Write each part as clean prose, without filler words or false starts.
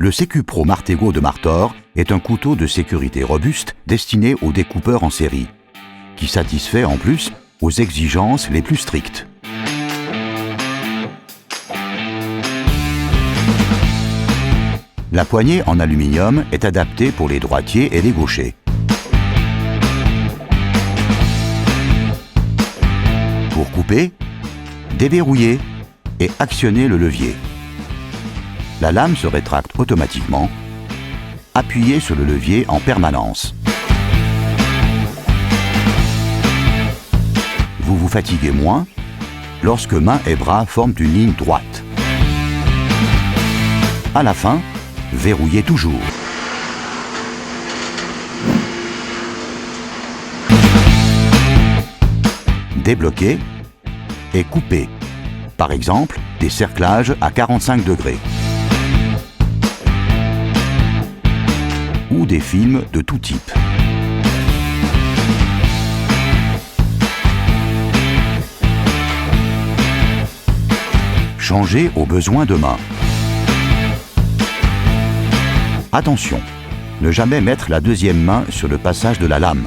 Le Secu Pro Martego de Martor est un couteau de sécurité robuste destiné aux découpeurs en série, qui satisfait en plus aux exigences les plus strictes. La poignée en aluminium est adaptée pour les droitiers et les gauchers. Pour couper, déverrouillez et actionnez le levier. La lame se rétracte automatiquement. Appuyez sur le levier en permanence. Vous vous fatiguez moins lorsque main et bras forment une ligne droite. À la fin, verrouillez toujours. Débloquez et coupez. Par exemple, des cerclages à 45 degrés. Ou des films de tout type. Changez aux besoins de main. Attention, ne jamais mettre la deuxième main sur le passage de la lame.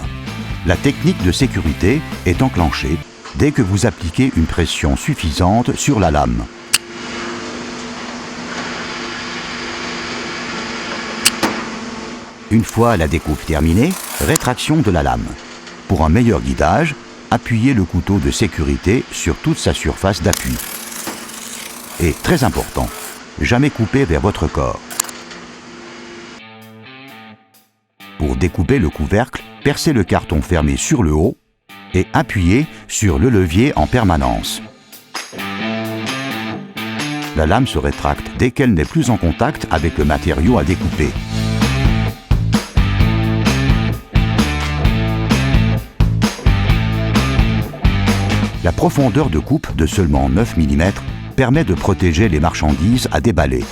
La technique de sécurité est enclenchée dès que vous appliquez une pression suffisante sur la lame. Une fois la découpe terminée, rétraction de la lame. Pour un meilleur guidage, appuyez le couteau de sécurité sur toute sa surface d'appui. Et très important, jamais couper vers votre corps. Pour découper le couvercle, percez le carton fermé sur le haut et appuyez sur le levier en permanence. La lame se rétracte dès qu'elle n'est plus en contact avec le matériau à découper. La profondeur de coupe de seulement 9 mm permet de protéger les marchandises à déballer.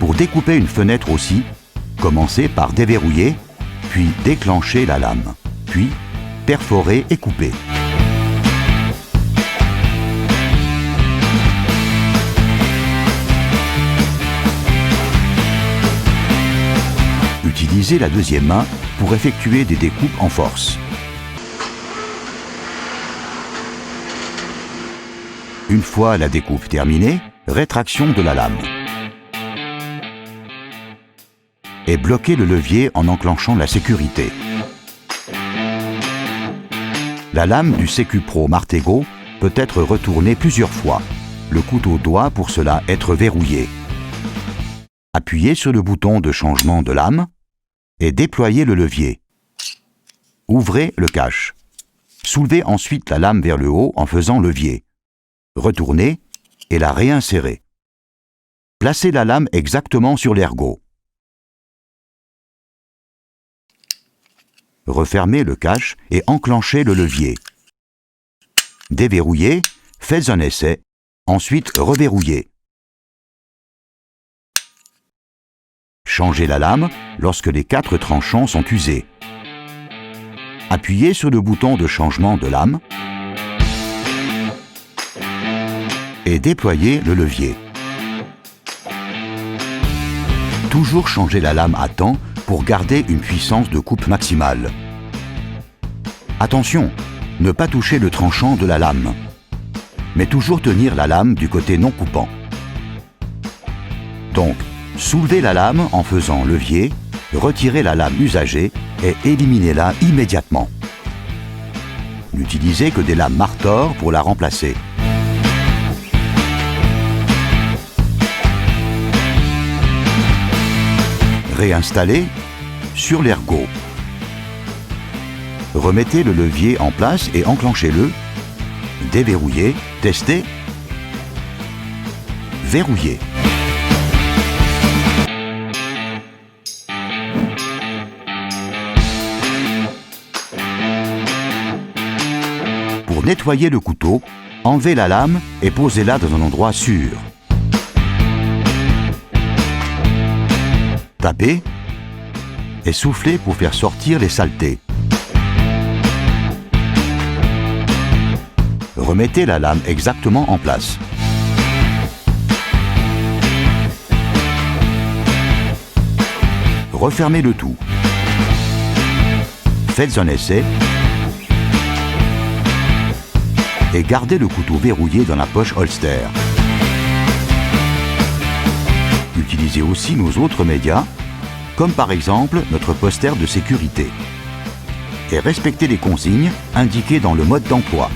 Pour découper une fenêtre aussi, commencez par déverrouiller, puis déclencher la lame, puis perforer et couper. Utilisez la deuxième main pour effectuer des découpes en force. Une fois la découpe terminée, rétraction de la lame. Et bloquez le levier en enclenchant la sécurité. La lame du Secu Pro Martego peut être retournée plusieurs fois. Le couteau doit pour cela être verrouillé. Appuyez sur le bouton de changement de lame et déployez le levier. Ouvrez le cache. Soulevez ensuite la lame vers le haut en faisant levier. Retournez et la réinsérez. Placez la lame exactement sur l'ergot. Refermez le cache et enclenchez le levier. Déverrouillez, faites un essai, ensuite reverrouillez. Changez la lame lorsque les 4 tranchants sont usés. Appuyez sur le bouton de changement de lame et déployez le levier. Toujours changer la lame à temps pour garder une puissance de coupe maximale. Attention, ne pas toucher le tranchant de la lame, mais toujours tenir la lame du côté non coupant. Donc, soulevez la lame en faisant levier, retirez la lame usagée et éliminez-la immédiatement. N'utilisez que des lames Martor pour la remplacer. Réinstallez sur l'ergot. Remettez le levier en place et enclenchez-le. Déverrouillez, testez, verrouillez. Pour nettoyer le couteau, enlevez la lame et posez-la dans un endroit sûr. Tapez et soufflez pour faire sortir les saletés. Remettez la lame exactement en place. refermez le tout. Faites un essai et gardez le couteau verrouillé dans la poche holster. Utilisez aussi nos autres médias, comme par exemple notre poster de sécurité. Et respectez les consignes indiquées dans le mode d'emploi.